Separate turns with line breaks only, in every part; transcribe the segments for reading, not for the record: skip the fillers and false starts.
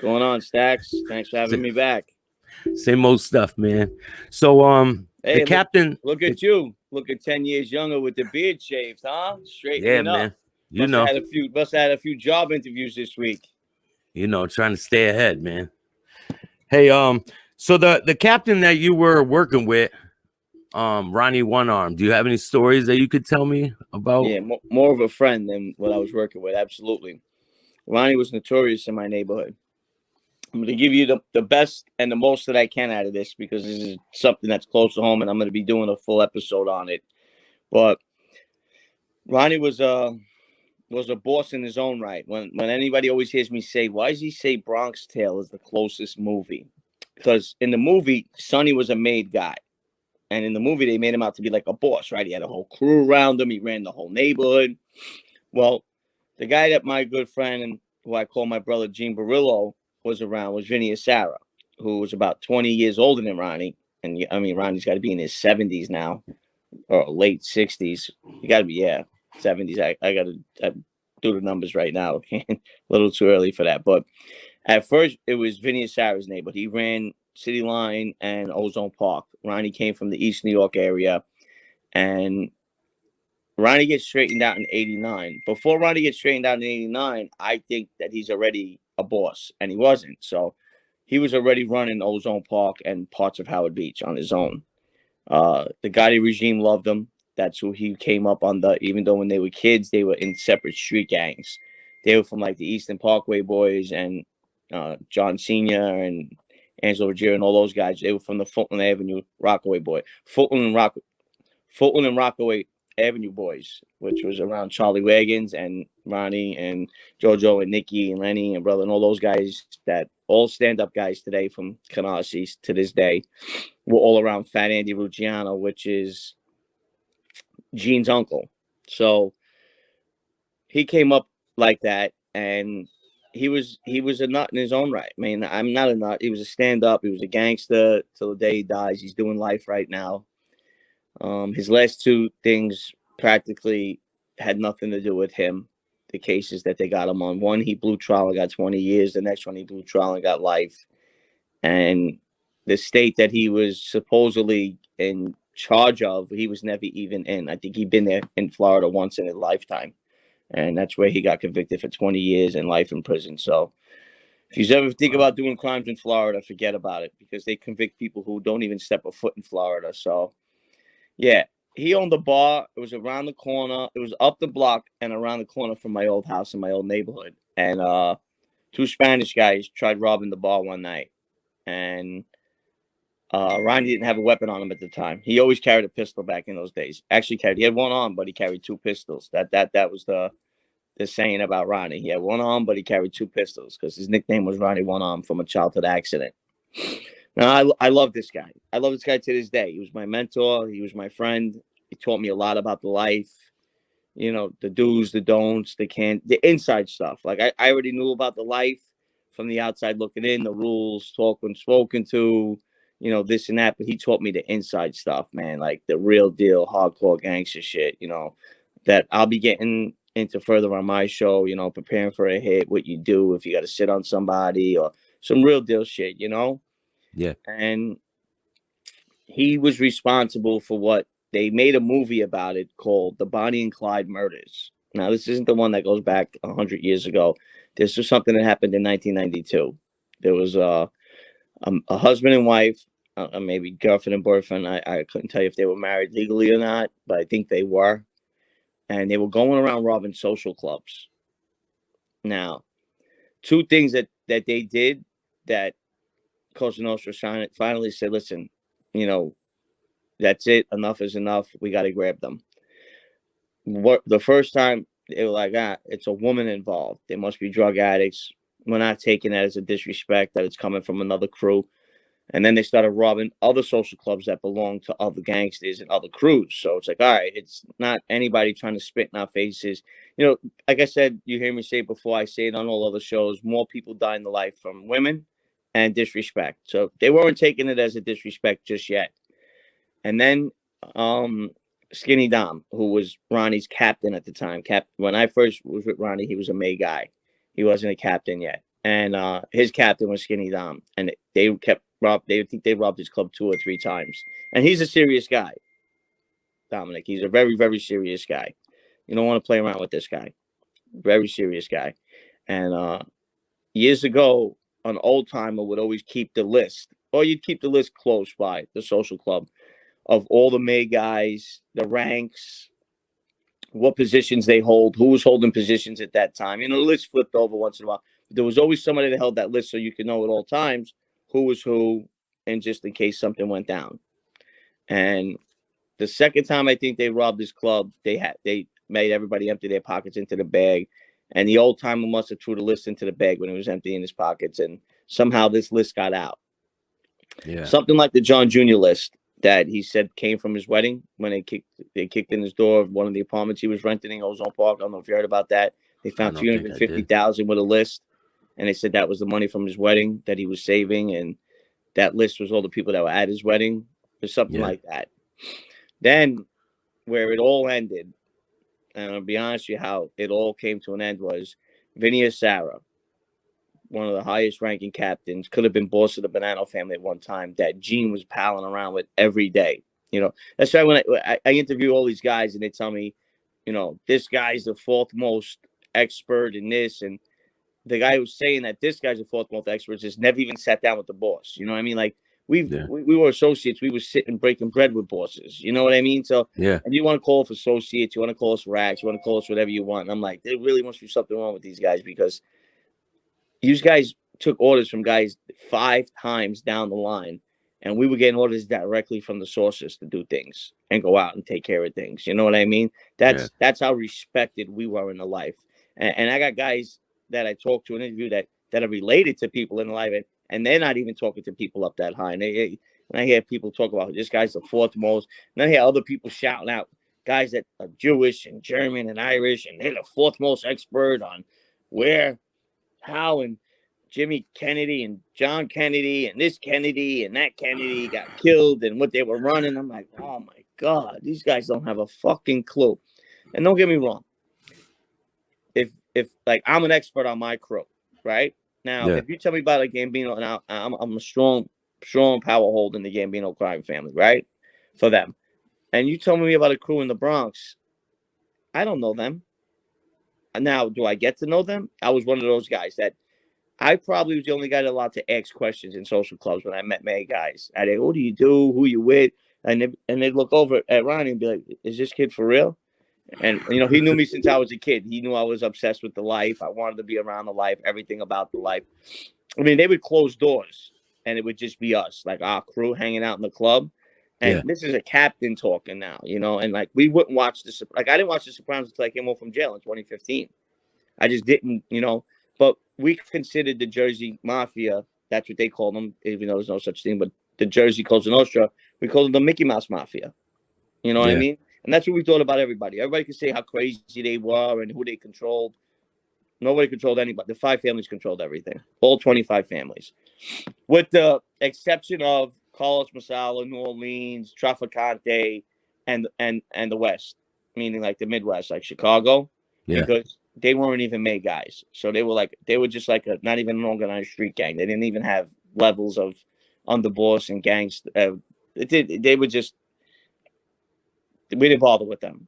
Going on, Staxx? Thanks for having me back.
Same old stuff, man. So, the
Hey,
captain,
look at you, looking 10 years younger with the beard shaved, huh?
yeah,
Straightening up.
man. You know,
Must have had a few job interviews this week.
trying to stay ahead, man. Hey, so the captain that you were working with, Ronnie One Arm. Do you have any stories that you could tell me about?
Yeah, more of a friend than what I was working with. Absolutely. Ronnie was notorious in my neighborhood. I'm going to give you the best and the most that I can out of this because this is something that's close to home, and I'm going to be doing a full episode on it. But Ronnie was a boss in his own right. When anybody always hears me say, "Why does he say Bronx Tale is the closest movie?" Because in the movie, Sonny was a made guy, and in the movie they made him out to be like a boss, right? He had a whole crew around him. He ran the whole neighborhood. Well, the guy that my good friend and who I call my brother Gene Barillo was around was Vinny Asara, who was about 20 years older than Ronnie. And I mean, Ronnie's got to be in his 70s now or late 60s. You got to be, yeah, 70s. I got to do the numbers right now. A little too early for that. But at first, it was Vinny Asara's neighborhood. He ran City Line and Ozone Park. Ronnie came from the East New York area. And Ronnie gets straightened out in '89. Before Ronnie gets straightened out in '89, I think that he's already a boss, and he wasn't. So he was already running Ozone Park and parts of Howard Beach on his own. The Gotti regime loved him. That's who he came up on the. Even though when they were kids, they were in separate street gangs. They were from like the Eastern Parkway Boys and John Senior and Angelo Ruggiero and all those guys. They were from the Fulton Avenue Rockaway Boy, Fulton and Rockaway Avenue Boys, which was around Charlie Wagons and Ronnie and JoJo and Nicky and Lenny and brother and all those guys that all stand up guys today from Canarsie to this day were all around Fat Andy Rugiano, which is Gene's uncle. So he came up like that, and he was a nut in his own right. I mean, I'm not a nut. He was a stand up. He was a gangster till the day he dies. He's doing life right now. His last two things practically had nothing to do with him. The cases that they got him on. One, he blew trial and got 20 years. The next one, he blew trial and got life. And the state that he was supposedly in charge of, he was never even in. I think he'd been there in Florida once in his lifetime. And that's where he got convicted for 20 years and life in prison. So if you ever think
Wow.
about doing crimes in Florida, forget about it because they convict people who don't even step a foot in Florida. So yeah, he owned the bar. It was around the corner. It was up the block and around the corner from my old house in my old neighborhood. And two Spanish guys tried robbing the bar one night, and Ronnie didn't have a weapon on him at the time. He always carried a pistol back in those days. Actually, he had one arm, but he carried two pistols. That was the saying about Ronnie. He had one arm, but he carried two pistols because his nickname was Ronnie One Arm from a childhood accident. Now, I love this guy. I love this guy to this day. He was my mentor. He was my friend. He taught me a lot about the life, the do's, the don'ts, the inside stuff. Like I already knew about the life from the outside looking in, the rules, talk when spoken to, this and that. But he taught me the inside stuff, man, like the real deal, hardcore gangster shit, that I'll be getting into further on my show, preparing for a hit, what you do if you got to sit on somebody or some real deal shit.
Yeah.
And he was responsible for what they made a movie about it called The Bonnie and Clyde Murders. Now, this isn't the one that goes back 100 years ago. This was something that happened in 1992. There was a husband and wife, maybe girlfriend and boyfriend. I couldn't tell you if they were married legally or not, but I think they were. And they were going around robbing social clubs. Now, two things that they did that Cosa Nostra finally said, listen, you know, that's it. Enough is enough. We got to grab them. What the first time they were like, it's a woman involved. They must be drug addicts. We're not taking that as a disrespect that it's coming from another crew. And then they started robbing other social clubs that belong to other gangsters and other crews. So it's like, all right, it's not anybody trying to spit in our faces. Like I said, you hear me say it before, I say it on all other shows, more people die in the life from women and disrespect. So they weren't taking it as a disrespect just yet. And then Skinny Dom, who was Ronnie's captain at the time. When I first was with Ronnie, he was a May guy. He wasn't a captain yet. and his captain was Skinny Dom, and they kept they think they robbed his club 2 or 3 times, and he's a serious guy, Dominic. He's a very, very serious guy. You don't want to play around with this guy. Very serious guy. And years ago, an old timer would always keep the list, or you'd keep the list close by the social club of all the May guys, the ranks, what positions they hold, who was holding positions at that time. The list flipped over once in a while. There was always somebody that held that list so you could know at all times who was who, and just in case something went down. And the second time I think they robbed this club, they made everybody empty their pockets into the bag. And the old timer must have threw the list into the bag when it was empty in his pockets. And somehow this list got out.
Yeah.
Something like the John Jr. list that he said came from his wedding when they kicked in his door of one of the apartments he was renting in Ozone Park. I don't know if you heard about that. They found $350,000 with a list, and they said that was the money from his wedding that he was saving, and that list was all the people that were at his wedding or something like that. Then, where it all ended, and I'll be honest with you, how it all came to an end was Vinny Sarah, one of the highest ranking captains, could have been boss of the Banana family at one time, that Gene was palling around with every day. That's why when I interview all these guys and they tell me, this guy's the fourth most expert in this. And the guy who's saying that this guy's the fourth most expert just never even sat down with the boss. You know what I mean? Like we were associates. We were sitting breaking bread with bosses. You know what I mean? So,
yeah.
And you want to call us associates, you want to call us racks, you want to call us whatever you want. And I'm like, there really must be something wrong with these guys, because these guys took orders from guys 5 times down the line, and we were getting orders directly from the sources to do things and go out and take care of things. You know what I mean? That's how respected we were in the life. And I got guys that I talked to in an interview that are related to people in the life, and they're not even talking to people up that high. And I hear people talk about this guy's the fourth most, and I hear other people shouting out guys that are Jewish and German and Irish, and they're the fourth most expert on how and Jimmy Kennedy and John Kennedy and this Kennedy and that Kennedy got killed and what they were running. I'm like, oh my God, these guys don't have a fucking clue. And don't get me wrong. If like I'm an expert on my crew, right? Now, if you tell me about a Gambino, and I'm a strong power hold in the Gambino crime family, right? For them. And you tell me about a crew in the Bronx, I don't know them. Now, do I get to know them? I was one of those guys that I probably was the only guy that allowed to ask questions in social clubs when I met May guys. I'd say, what do you do? Who you with? And they'd look over at Ronnie and be like, is this kid for real? And, he knew me since I was a kid. He knew I was obsessed with the life. I wanted to be around the life, everything about the life. I mean, they would close doors, and it would just be us, like our crew hanging out in the club. And this is a captain talking now, and like we wouldn't watch I didn't watch The Sopranos until I came home from jail in 2015. I just didn't, but we considered the Jersey Mafia, that's what they call them, even though there's no such thing, but the Jersey Cosa Nostra, we called them the Mickey Mouse Mafia. You know what I mean? And that's what we thought about everybody. Everybody could say how crazy they were and who they controlled. Nobody controlled anybody. The 5 families controlled everything. All 25 families. With the exception of Carlos Masala, New Orleans, Traficante, and the West, meaning like the Midwest, like Chicago. Because they weren't even made guys. So they were just like not even an organized street gang. They didn't even have levels of underboss and gangs. They were just, we didn't bother with them.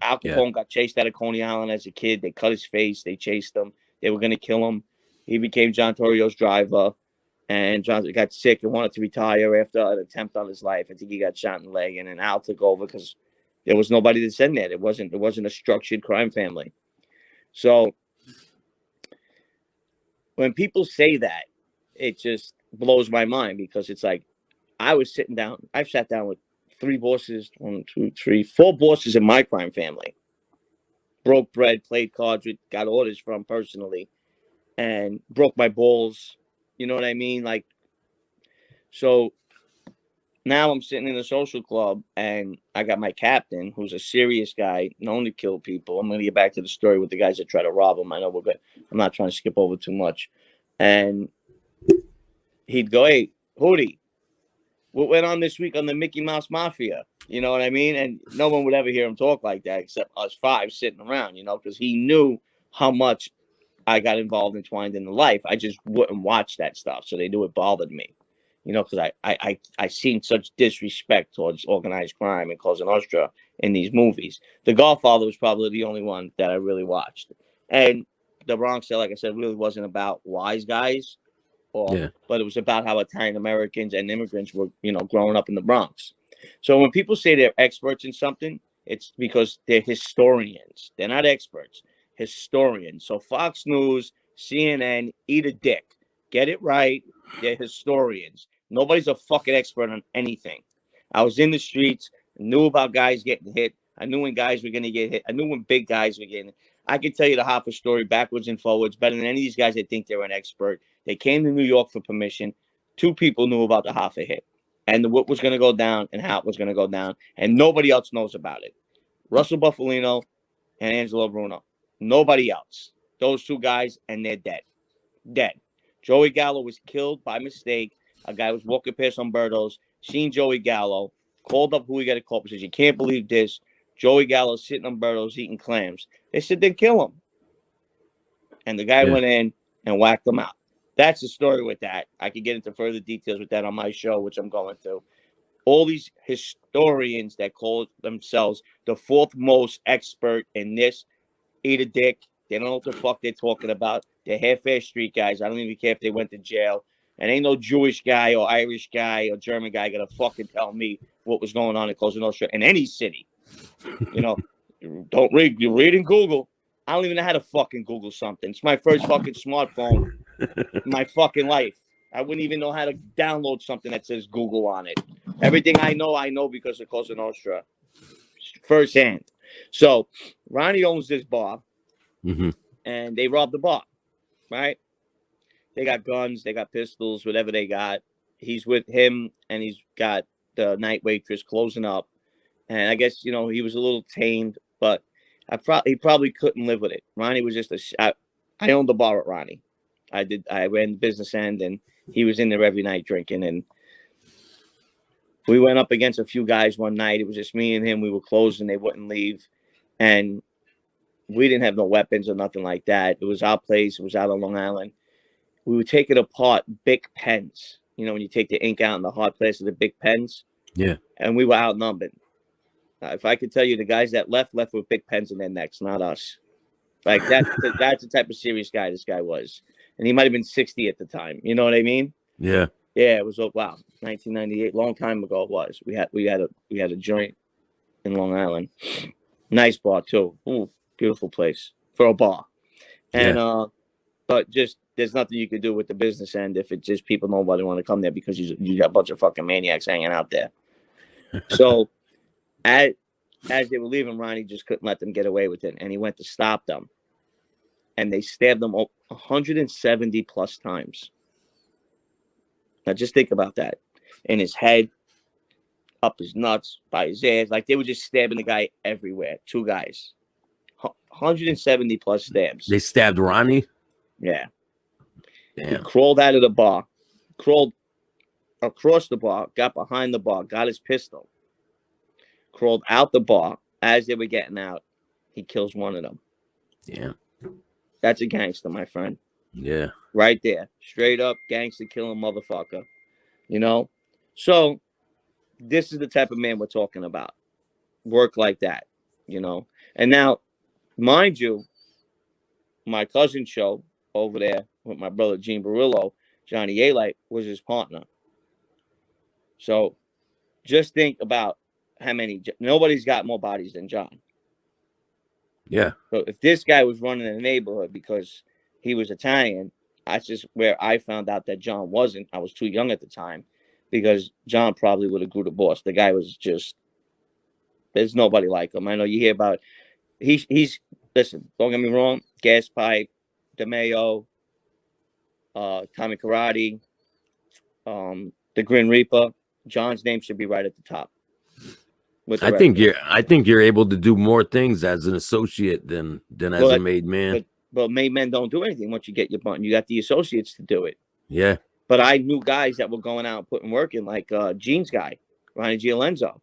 Al Capone got chased out of Coney Island as a kid. They cut his face. They chased him. They were going to kill him. He became John Torrio's driver, and John got sick and wanted to retire after an attempt on his life. I think he got shot in the leg, and then Al took over because there was nobody to send there. It wasn't a structured crime family. So when people say that, it just blows my mind, because it's like I've sat down with 3 bosses, 1, 2, 3, 4 bosses in my crime family. Broke bread, played cards with, got orders from personally, and broke my balls. You know what I mean? Like, so now I'm sitting in a social club, and I got my captain, who's a serious guy, known to kill people. I'm going to get back to the story with the guys that try to rob him. I know we're good. I'm not trying to skip over too much. And he'd go, hey, Hootie, what went on this week on the Mickey Mouse Mafia? You know what I mean? And no one would ever hear him talk like that except us 5 sitting around, because he knew how much I got involved and twined in the life. I just wouldn't watch that stuff, so they knew it bothered me. You know, because I seen such disrespect towards organized crime and Cosa Nostra in these movies. The Godfather was probably the only one that I really watched, and the Bronx, like I said, really wasn't about wise guys, but it was about how Italian Americans and immigrants were, you know, growing up in the Bronx. So when people say they're experts in something, it's because they're historians. They're not experts, historians. So Fox News, CNN, eat a dick. Get it right. They're historians. Nobody's a fucking expert on anything. I was in the streets, knew about guys getting hit. I knew when guys were going to get hit. I knew when big guys were getting hit. I could tell you the Hoffa story backwards and forwards better than any of these guys that think they're an expert. They came to New York for permission. 2 people knew about the Hoffa hit and what was going to go down and how it was going to go down, and nobody else knows about it. Russell Buffalino and Angelo Bruno. Nobody else. Those 2 guys, and they're dead. Dead. Joey Gallo was killed by mistake. A guy was walking past Umberto's, seen Joey Gallo, called up who he got a call, says, "You can't believe this. Joey Gallo's sitting on Umberto's eating clams." They said, "Then kill him." And the guy went in and whacked him out. That's the story with that. I could get into further details with that on my show, which I'm going to. All these historians that call themselves the 4th most expert in this, eat a dick. They don't know what the fuck they're talking about. They're half-ass street guys. I don't even care if they went to jail. And ain't no Jewish guy or Irish guy or German guy gonna fucking tell me what was going on in Cosa Nostra in any city. You know, don't read. You read in Google. I don't even know how to fucking Google something. It's my first fucking smartphone in my fucking life. I wouldn't even know how to download something that says Google on it. Everything I know because of Cosa Nostra firsthand. So Ronnie owns this bar, and they robbed the bar, right? They got guns, they got pistols, whatever they got. He's with him, and he's got the night waitress closing up. And I guess, you know, he was a little tamed, but he probably couldn't live with it. Ronnie was just I owned the bar at Ronnie. I ran the business end, and he was in there every night drinking. And we went up against a few guys one night. It was just me and him. We were closed, and they wouldn't leave. And we didn't have no weapons or nothing like that. It was our place. It was out on Long Island. We were taking apart big pens. You know, when you take the ink out in the hard place of the big pens.
Yeah.
And we were outnumbered. If I could tell you, the guys that left with big pens in their necks, not us. Like that's the type of serious guy this guy was. And he might have been 60 at the time. You know what I mean?
Yeah.
Yeah, it was 1998, long time ago it was. We had a joint in Long Island. Nice bar too. Ooh, beautiful place for a bar. And but just there's nothing you could do with the business end if it's just people nobody want to come there because you got a bunch of fucking maniacs hanging out there. So as they were leaving, Ronnie just couldn't let them get away with it, and he went to stop them, and they stabbed them 170 plus times. Now just think about that. In his head, up his nuts, by his ass, like they were just stabbing the guy everywhere. 2 guys, 170 plus stabs.
They stabbed Ronnie.
Yeah.
Damn.
He crawled out of the bar, crawled across the bar, got behind the bar, got his pistol, crawled out the bar. As they were getting out, he kills one of them.
Yeah.
That's a gangster, my friend.
Yeah.
Right there. Straight up gangster killing motherfucker. You know? So this is the type of man we're talking about. Work like that, you know? And now, mind you, my cousin's show over there with my brother Gene Barillo, Johnny Alight was his partner. So just think about how many. Nobody's got more bodies than John.
Yeah.
So if this guy was running in the neighborhood because he was Italian, that's just where I found out that John wasn't. I was too young at the time because John probably would have grew the boss. The guy was just, there's nobody like him. I know you hear about, he's listen, don't get me wrong, Gas Pipe, DeMayo, Tommy Karate, the Grin Reaper. John's name should be right at the top.
I think you're able to do more things as an associate than as a made man.
But made men don't do anything once you get your button. You got the associates to do it.
Yeah.
But I knew guys that were going out and putting work in, like Gene's guy, Ronnie Giolenzo.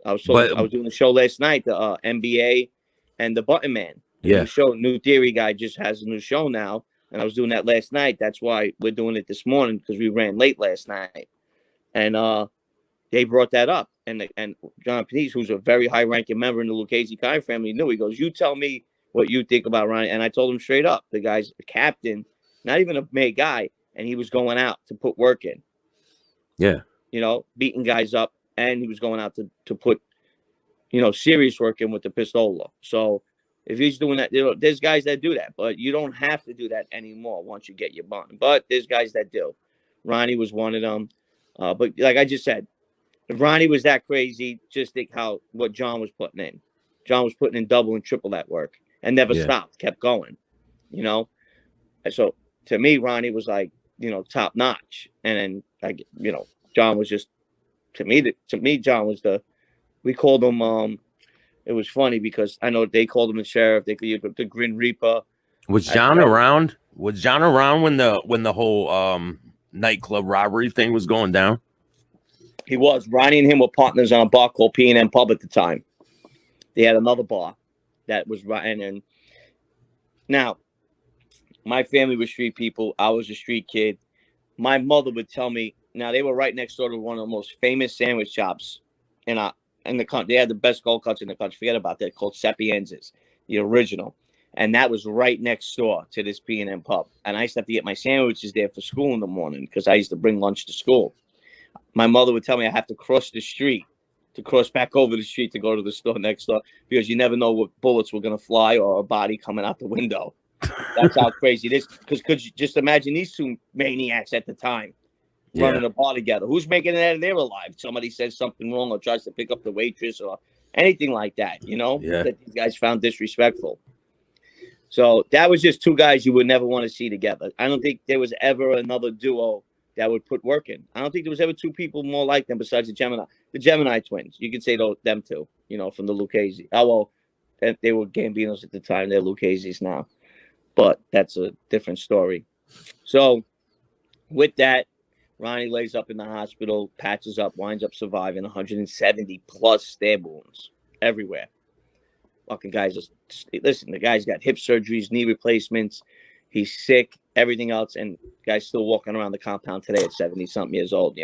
I was doing the show last night, the NBA and the Button Man.
Yeah.
New Theory guy just has a new show now, and I was doing that last night. That's why we're doing it this morning because we ran late last night, and they brought that up, and John Panisse, who's a very high ranking member in the Lucchese Kai family, knew. He goes, "You tell me what you think about Ronnie," and I told him straight up, the guy's a captain, not even a made guy, and he was going out to put work in.
Yeah.
Beating guys up, and he was going out to put serious work in with the pistola. So if he's doing that, there's guys that do that, but you don't have to do that anymore once you get your bond. But there's guys that do. Ronnie was one of them. But like I just said, if Ronnie was that crazy, just think what John was putting in. John was putting in double and triple that work and never stopped, kept going. And so to me, Ronnie was like, top notch. And then John was just to me, John was we called him it was funny because I know they called him the sheriff, they called the Grin Reaper.
Was John around? Was John around when the whole nightclub robbery thing was going down?
He was. Ronnie and him were partners on a bar called P&M Pub at the time. They had another bar that was right. And now, my family was street people. I was a street kid. My mother would tell me. Now they were right next door to one of the most famous sandwich shops in the country. They had the best cold cuts in the country. Forget about that. Called Sapienza's, the original, and that was right next door to this P&M Pub. And I used to have to get my sandwiches there for school in the morning because I used to bring lunch to school. My mother would tell me I have to cross the street, to cross back over the street to go to the store next door because you never know what bullets were going to fly or a body coming out the window. That's how crazy it is. Because could you just imagine these two maniacs at the time running a bar together? Who's making it out of there alive? Somebody says something wrong or tries to pick up the waitress or anything like that, that these guys found disrespectful. So that was just two guys you would never want to see together. I don't think there was ever another duo that would put work in. I don't think there was ever two people more like them besides the Gemini twins. You could say them two, from the Lucchese. Oh, well, they were Gambinos at the time. They're Lucchese's now. But that's a different story. So with that, Ronnie lays up in the hospital, patches up, winds up surviving 170 plus stab wounds everywhere. Fucking guys, listen, the guy's got hip surgeries, knee replacements. He's sick, everything else, and the guy's still walking around the compound today at 70-something years old,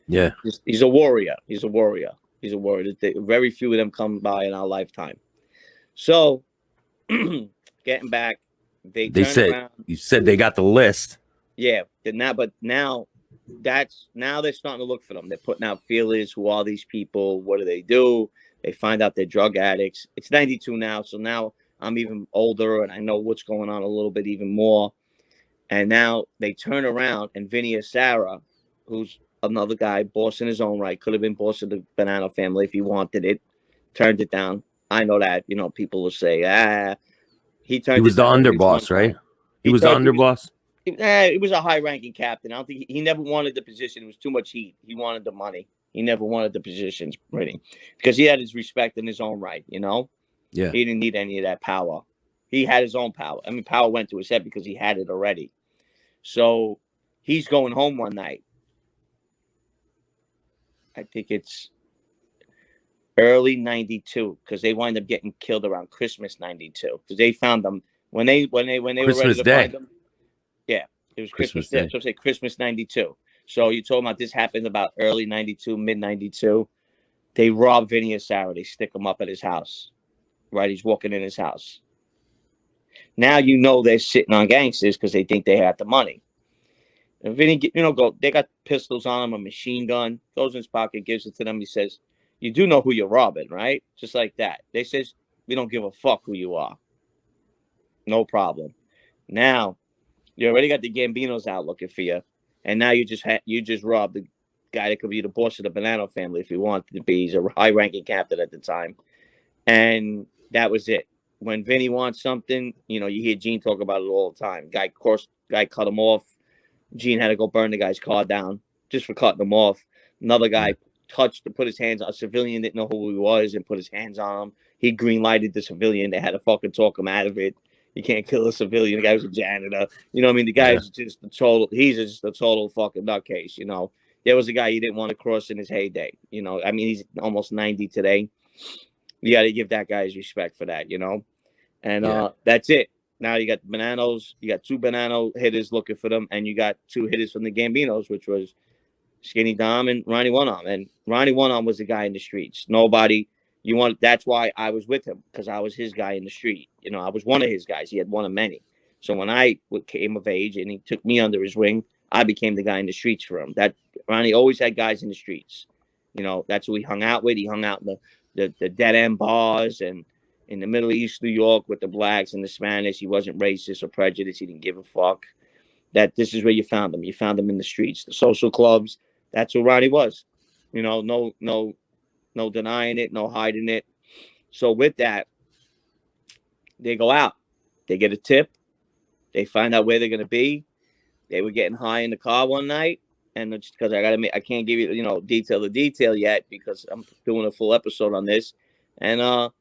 Yeah. He's a warrior. He's a warrior. Very few of them come by in our lifetime. So, getting back, they said around.
You said they got the list.
Yeah, but now they're starting to look for them. They're putting out feelers. Who are these people? What do they do? They find out they're drug addicts. It's 92 now, so now I'm even older and I know what's going on a little bit even more. And now they turn around and Vinny Asara, who's another guy, boss in his own right, could have been boss of the Banana family if he wanted it, turned it down. I know that, people will say, he was
the underboss, right? He was the underboss.
He was a high-ranking captain. I don't think he never wanted the position. It was too much heat. He wanted the money. He never wanted the positions, really, because he had his respect in his own right, Yeah. He didn't need any of that power. He had his own power. I mean, power went to his head because he had it already. So he's going home one night. I think it's early 92 because they wind up getting killed around Christmas 92 because they found them when they were ready to find them. Yeah, it was Christmas Day. So say Christmas 92. So you told me about this happened about early 92, mid 92. They rob Vinny Asara. They stick him up at his house. Right, he's walking in his house. Now they're sitting on gangsters because they think they have the money. And Vinny, they got pistols on him, a machine gun. Goes in his pocket, gives it to them. He says, "You do know who you're robbing, right?" Just like that. They says, "We don't give a fuck who you are." No problem. Now you already got the Gambinos out looking for you, and now you just robbed the guy that could be the boss of the Banana family if he wanted to be. He's a high-ranking captain at the time, and that was it. When Vinny wants something, you hear Gene talk about it all the time. Guy cut him off. Gene had to go burn the guy's car down just for cutting him off. Another guy put his hands on a civilian, didn't know who he was, and put his hands on him. He green-lighted the civilian. They had to fucking talk him out of it. You can't kill a civilian. The guy was a janitor. The guy's just he's just a total fucking nutcase, There was a guy he didn't want to cross in his heyday, he's almost 90 today. You got to give that guy his respect for that, And
Yeah.
that's it. Now you got the Bananos, you got 2 Banano hitters looking for them, and you got 2 hitters from the Gambinos, which was Skinny Dom and Ronnie One Arm. And Ronnie One Arm was the guy in the streets. Nobody, you want, that's why I was with him, because I was his guy in the street. You know, I was one of his guys. He had one of many. So when I came of age and he took me under his wing, I became the guy in the streets for him. That Ronnie always had guys in the streets. You know, that's who he hung out with. He hung out in the dead end bars and in the Middle East, New York, with the blacks and the Spanish. He wasn't racist or prejudiced. He didn't give a fuck. That this is where you found him. You found him in the streets, the social clubs. That's who Ronnie was. You know, no denying it, no hiding it. So with that, they go out. They get a tip. They find out where they're gonna be. They were getting high in the car one night, and it's because I can't give you detail yet because I'm doing a full episode on this. And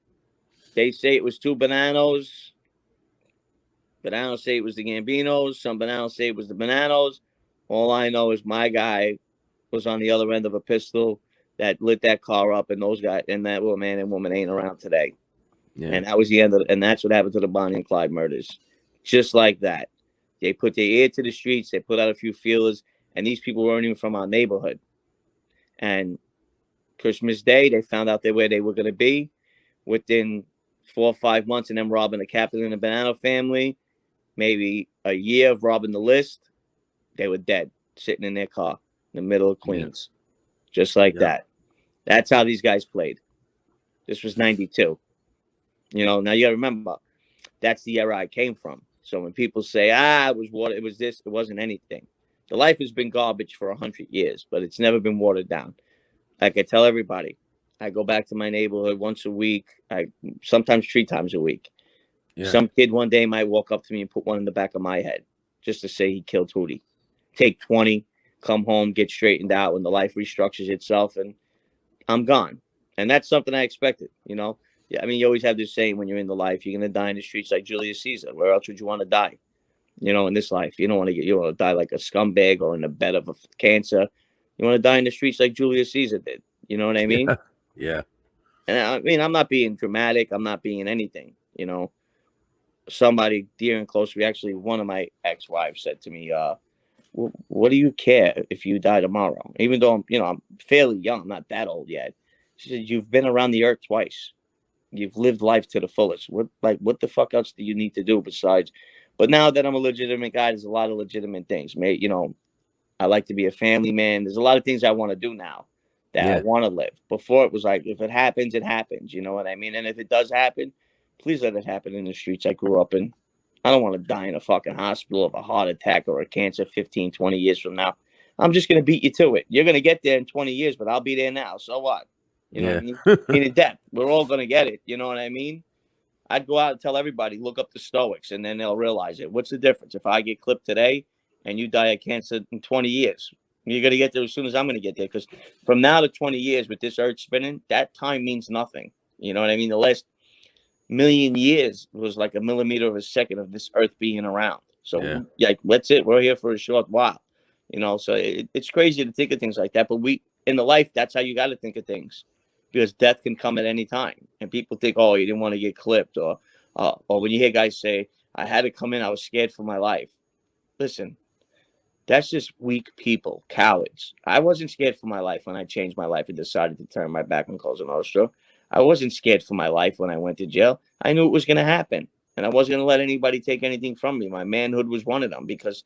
they say it was 2 Bananos. Bananos say it was the Gambinos. Some Bananos say it was the Bananos. All I know is my guy was on the other end of a pistol that lit that car up, and those guys and that man and woman ain't around today.
Yeah.
And that was the end of it. And that's what happened to the Bonnie and Clyde murders. Just like that. They put their ear to the streets, they put out a few feelers, and these people weren't even from our neighborhood. And Christmas Day, they found out where they were going to be within 4 or 5 months, and them robbing the captain and the Banana family. Maybe a year of robbing the list, they were dead, sitting in their car in the middle of Queens. Yeah. Just like that. That's how these guys played. This was 92. You know, now you got to remember, that's the era I came from. So when people say, it was water, it was this, it wasn't anything. The life has been garbage for 100 years, but it's never been watered down. Like I tell everybody, I go back to my neighborhood once a week, sometimes 3 times a week. Yeah. Some kid one day might walk up to me and put one in the back of my head just to say he killed Hootie. Take 20, come home, get straightened out when the life restructures itself, and I'm gone. And that's something I expected, you know. Yeah, I mean, you always have this saying when you're in the life, you're going to die in the streets like Julius Caesar. Where else would you want to die? You know, in this life, you don't want to die like a scumbag or in the bed of a cancer. You want to die in the streets like Julius Caesar did. You know what I mean?
Yeah.
And I mean, I'm not being dramatic. I'm not being anything, you know. Somebody dear and close to me, actually, one of my ex-wives said to me, what do you care if you die tomorrow? Even though I'm fairly young, I'm not that old yet. She said, you've been around the earth twice. You've lived life to the fullest. What the fuck else do you need to do besides? But now that I'm a legitimate guy, there's a lot of legitimate things. I like to be a family man. There's a lot of things I want to do now that I want to live. Before it was like, if it happens, it happens. You know what I mean? And if it does happen, please let it happen in the streets I grew up in. I don't want to die in a fucking hospital of a heart attack or a cancer 15, 20 years from now. I'm just going to beat you to it. You're going to get there in 20 years, but I'll be there now. So what? You know what I mean? In depth. We're all going to get it. You know what I mean? I'd go out and tell everybody, look up the Stoics, and then they'll realize it. What's the difference? If I get clipped today and you die of cancer in 20 years, you're going to get there as soon as I'm going to get there. Because from now to 20 years with this earth spinning, that time means nothing. You know what I mean? The last million years was like a millimeter of a second of this earth being around. So that's it. We're here for a short while. You know, so it's crazy to think of things like that. But in the life, that's how you got to think of things. Because death can come at any time. And people think, oh, you didn't want to get clipped. Or when you hear guys say, I had to come in, I was scared for my life. Listen, that's just weak people, cowards. I wasn't scared for my life when I changed my life and decided to turn my back on Cosa Nostra. I wasn't scared for my life when I went to jail. I knew it was going to happen. And I wasn't going to let anybody take anything from me. My manhood was one of them because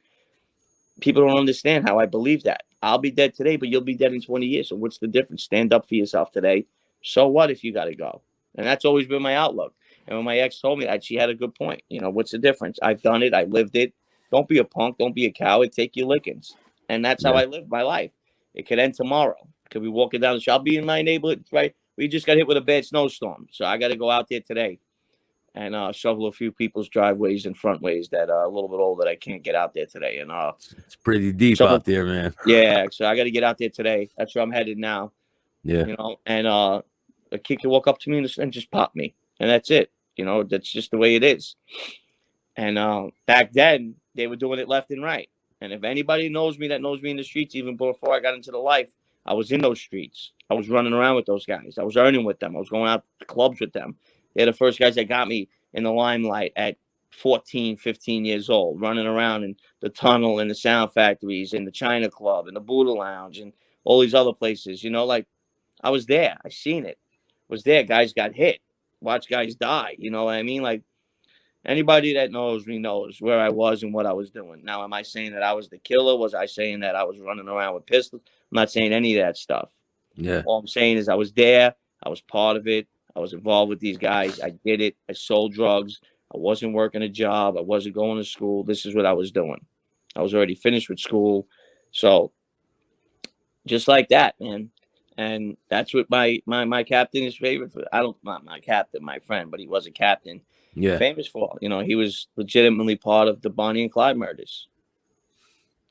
people don't understand how I believe that. I'll be dead today, but you'll be dead in 20 years. So what's the difference? Stand up for yourself today. So what if you got to go? And that's always been my outlook. And when my ex told me that, she had a good point. You know, what's the difference? I've done it. I lived it. Don't be a punk. Don't be a coward. Take your lickings. And that's how I live my life. It could end tomorrow. Could be walking down the street. I'll be in my neighborhood, right? We just got hit with a bad snowstorm. So I got to go out there today and shovel a few people's driveways and frontways that are a little bit old that I can't get out there today. And
it's pretty deep out there, man.
Yeah, so I got to get out there today. That's where I'm headed now.
Yeah,
you know, and a kid can walk up to me and just pop me, and that's it. You know, that's just the way it is. And back then, they were doing it left and right. And if anybody knows me that knows me in the streets, even before I got into the life, I was in those streets. I was running around with those guys. I was earning with them. I was going out to clubs with them. They're the first guys that got me in the limelight at 14, 15 years old, running around in the tunnel and the sound factories and the China Club and the Buddha Lounge and all these other places. You know, like I was there. I seen it. Was there. Guys got hit. Watch guys die. You know what I mean? Like anybody that knows me knows where I was and what I was doing. Now, am I saying that I was the killer? Was I saying that I was running around with pistols? I'm not saying any of that stuff.
Yeah.
All I'm saying is I was there. I was part of it. I was involved with these guys. I did it. I sold drugs. I wasn't working a job. I wasn't going to school. This is what I was doing. I was already finished with school. So just like that, man. And that's what my captain is favorite for. I don't not my captain, my friend, but he was a captain.
Yeah.
Famous for. You know, he was legitimately part of the Bonnie and Clyde murders.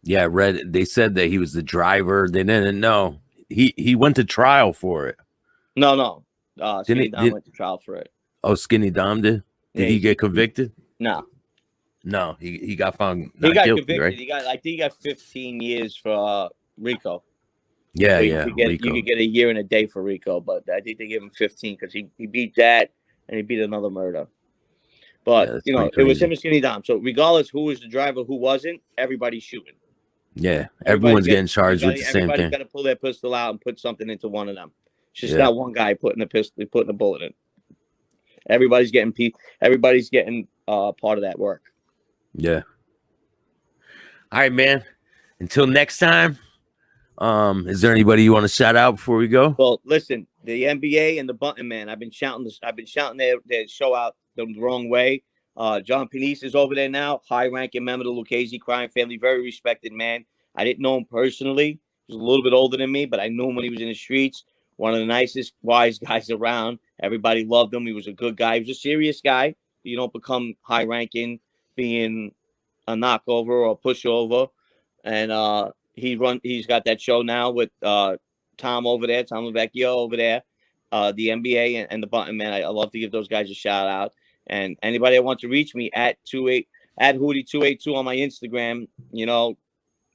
Yeah, I read. They said that he was the driver. They didn't know. He went to trial for it.
No. Skinny Dom went to trial for it.
Oh, Skinny Dom did? Did he get convicted?
No.
No, he got found
He
not
got
guilty,
convicted.
right?
I think he got 15 years for Rico.
Yeah,
So
yeah.
you could get a year and a day for Rico, but I think they gave him 15 because he beat that and he beat another murder. But
Yeah,
you know, it was him and Skinny Dom. So regardless who was the driver, who wasn't, everybody's shooting.
Yeah, everyone's getting charged with the same thing.
Everybody's got to pull their pistol out and put something into one of them. It's just not one guy putting a bullet in. Everybody's getting part of that work.
Yeah. All right, man. Until next time. Is there anybody you want to shout out before we go?
Well, listen, the NBA and the Button Man. I've been shouting their show out the wrong way. John Panisse is over there now, high-ranking member of the Lucchese crime family, very respected man. I didn't know him personally. He was a little bit older than me, but I knew him when he was in the streets. One of the nicest, wise guys around. Everybody loved him. He was a good guy. He was a serious guy. You don't become high-ranking being a knockover or a pushover. And he's got that show now with Tom over there, Tom Lavecchio over there, the NBA and the Button Man. I love to give those guys a shout out. And anybody that wants to reach me at Hootie 282 on my Instagram, you know,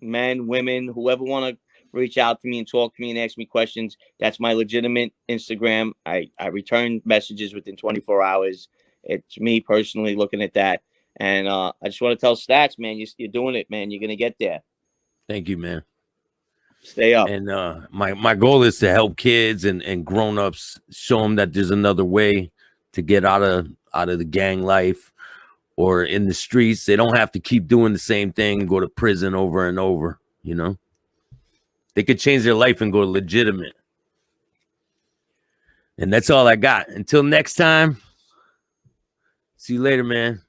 men, women, whoever want to reach out to me and talk to me and ask me questions, that's my legitimate Instagram. I return messages within 24 hours. It's me personally looking at that. And I just want to tell Staxx, man, you're doing it, man. You're going to get there.
Thank you, man.
Stay up.
And my goal is to help kids and grown-ups, show them that there's another way to get out of the gang life or in the streets. They don't have to keep doing the same thing and go to prison over and over, you know. They could change their life and go legitimate. And that's all I got. Until next time. See you later, man.